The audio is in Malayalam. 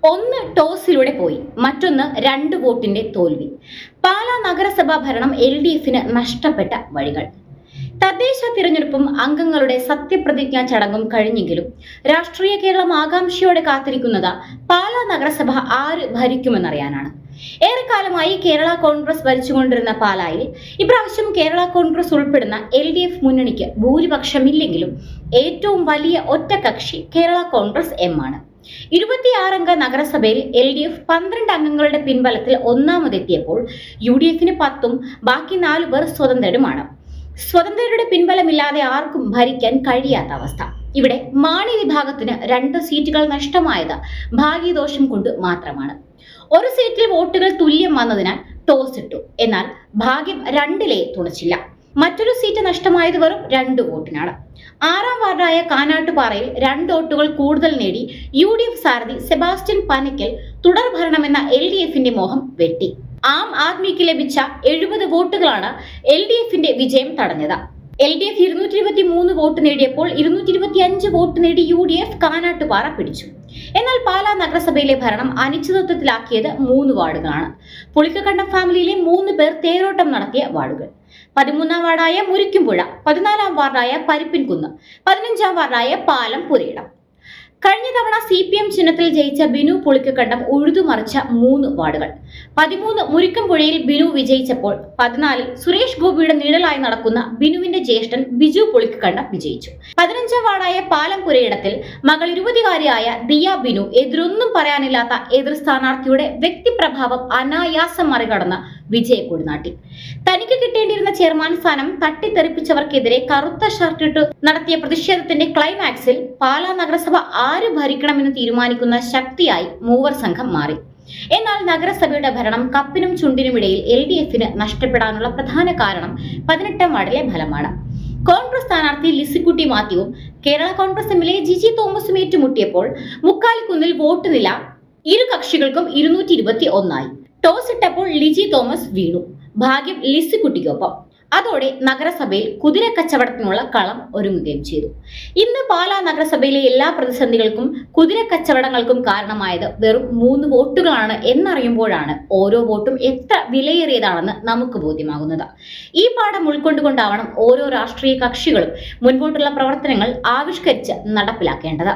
ഒന്ന് ടോസിലൂടെ പോയി, മറ്റൊന്ന് 2 വോട്ടിന്റെ തോൽവി. പാലാ നഗരസഭാ ഭരണം LDFന് നഷ്ടപ്പെട്ട വഴികൾ. തദ്ദേശ തിരഞ്ഞെടുപ്പും അംഗങ്ങളുടെ സത്യപ്രതിജ്ഞാ ചടങ്ങും കഴിഞ്ഞെങ്കിലും രാഷ്ട്രീയ കേരളം ആകാംക്ഷയോടെ കാത്തിരിക്കുന്നത് പാലാ നഗരസഭ ആര് ഭരിക്കുമെന്നറിയാനാണ്. ഏറെക്കാലമായി കേരള കോൺഗ്രസ് ഭരിച്ചുകൊണ്ടിരുന്ന പാലായിൽ ഇപ്രാവശ്യം കേരള കോൺഗ്രസ് ഉൾപ്പെടുന്ന LDF മുന്നണിക്ക് ഭൂരിപക്ഷമില്ലെങ്കിലും ഏറ്റവും വലിയ ഒറ്റകക്ഷി കേരള കോൺഗ്രസ് എം ആണ്. 26 അംഗ നഗരസഭയിൽ LDF 12 അംഗങ്ങളുടെ പിൻബലത്തിൽ ഒന്നാമതെത്തിയപ്പോൾ UDFന് 10ഉം ബാക്കി 4 പേർ സ്വതന്ത്രരുമാണ്. സ്വതന്ത്രരുടെ പിൻബലമില്ലാതെ ആർക്കും ഭരിക്കാൻ കഴിയാത്ത അവസ്ഥ. ഇവിടെ മാണി വിഭാഗത്തിന് 2 സീറ്റുകൾ നഷ്ടമായത് ഭാഗ്യദോഷം കൊണ്ട് മാത്രമാണ്. ഒരു സീറ്റിൽ വോട്ടുകൾ തുല്യം വന്നതിനാൽ ടോസ് ഇട്ടു. എന്നാൽ ഭാഗ്യം 2ലെ തുണച്ചില്ല. മറ്റൊരു സീറ്റ് നഷ്ടമായത് വെറും 2 വോട്ടിനാണ്. 6ാം വാർഡായ കാനാട്ടുപാറയിൽ 2 വോട്ടുകൾ കൂടുതൽ നേടി UDF സാരഥി സെബാസ്റ്റ്യൻ പനക്കൽ തുടർ ഭരണമെന്ന LDFന്റെ മോഹം വെട്ടി. ആം ആദ്മിക്ക് ലഭിച്ച 70 വോട്ടുകളാണ് LDFന്റെ വിജയം തടഞ്ഞത്. LDF 223 വോട്ട് നേടിയപ്പോൾ 225 വോട്ട് നേടി UDF കാനാട്ടുപാറ പിടിച്ചു. എന്നാൽ പാലാ നഗരസഭയിലെ ഭരണം അനിശ്ചിതത്വത്തിലാക്കിയത് 3 വാർഡുകളാണ്. പുളിക്കക്കണ്ടം ഫാമിലിയിലെ 3 പേർ തേരോട്ടം നടത്തിയ വാർഡുകൾ. 13ാം വാർഡായ മുരിക്കുംപുഴ, 14ാം വാർഡായ പരിപ്പിൻകുന്ന്, 15ാം വാർഡായ പാലം പുരയിടം. കഴിഞ്ഞ തവണ CPM ചിഹ്നത്തിൽ ജയിച്ച ബിനു പുളിക്കക്കണ്ടം ഉഴുതുമറിച്ച 3 വാർഡുകൾ. 13 മുരിക്കുംപുഴയിൽ ബിനു വിജയിച്ചപ്പോൾ 14 സുരേഷ് ഗോപിയുടെ നിഴലായി നടക്കുന്ന ബിനുവിന്റെ ജ്യേഷ്ഠൻ ബിജു പുളിക്കക്കണ്ടം വിജയിച്ചു. 15ാം വാർഡായ പാലം പുരയിടത്തിൽ മകൾ 20കാരിയായ ദിയ ബിനു എതിരൊന്നും പറയാനില്ലാത്ത എതിർ സ്ഥാനാർത്ഥിയുടെ വ്യക്തിപ്രഭാവം അനായാസം മറികടന്ന് വിജയക്കൊടി നാട്ടി. തനിക്ക് കിട്ടേണ്ടിയിരുന്ന ചെയർമാൻ സ്ഥാനം തട്ടിത്തെറിപ്പിച്ചവർക്കെതിരെ കറുത്ത ഷർട്ടിട്ട് നടത്തിയ പ്രതിഷേധത്തിന്റെ ക്ലൈമാക്സിൽ പാലാ നഗരസഭ ആര് ഭരിക്കണമെന്ന് തീരുമാനിക്കുന്ന ശക്തിയായി മൂവർ സംഘം മാറി. എന്നാൽ നഗരസഭയുടെ ഭരണം കപ്പിനും ചുണ്ടിനുമിടയിൽ LDFന് നഷ്ടപ്പെടാനുള്ള പ്രധാന കാരണം 18ാം വാർഡിലെ ഫലമാണ്. കോൺഗ്രസ് സ്ഥാനാർത്ഥി ലിസിക്കുട്ടി മാത്യുവും കേരള കോൺഗ്രസ് MLA ജിജി തോമസും ഏറ്റുമുട്ടിയപ്പോൾ മുക്കാലിക്കുന്നിൽ വോട്ട് നില ഇരു കക്ഷികൾക്കും 221 ആയി. ടോസ് ഇട്ടപ്പോൾ ലിജി തോമസ് വീണു. ഭാഗ്യം ലിസിക്കുട്ടിക്കൊപ്പം. അതോടെ നഗരസഭയിൽ കുതിര കച്ചവടത്തിനുള്ള കളം ഒരുങ്ങുകയും ചെയ്തു. ഇന്ന് പാലാ നഗരസഭയിലെ എല്ലാ പ്രതിസന്ധികൾക്കും കുതിര കച്ചവടങ്ങൾക്കും കാരണമായത് വെറും 3 വോട്ടുകളാണ് എന്നറിയുമ്പോഴാണ് ഓരോ വോട്ടും എത്ര വിലയേറിയതാണെന്ന് നമുക്ക് ബോധ്യമാകുന്നത്. ഈ പാഠം ഉൾക്കൊണ്ടുകൊണ്ടാവണം ഓരോ രാഷ്ട്രീയ കക്ഷികളും മുൻപോട്ടുള്ള പ്രവർത്തനങ്ങൾ ആവിഷ്കരിച്ച് നടപ്പിലാക്കേണ്ടത്.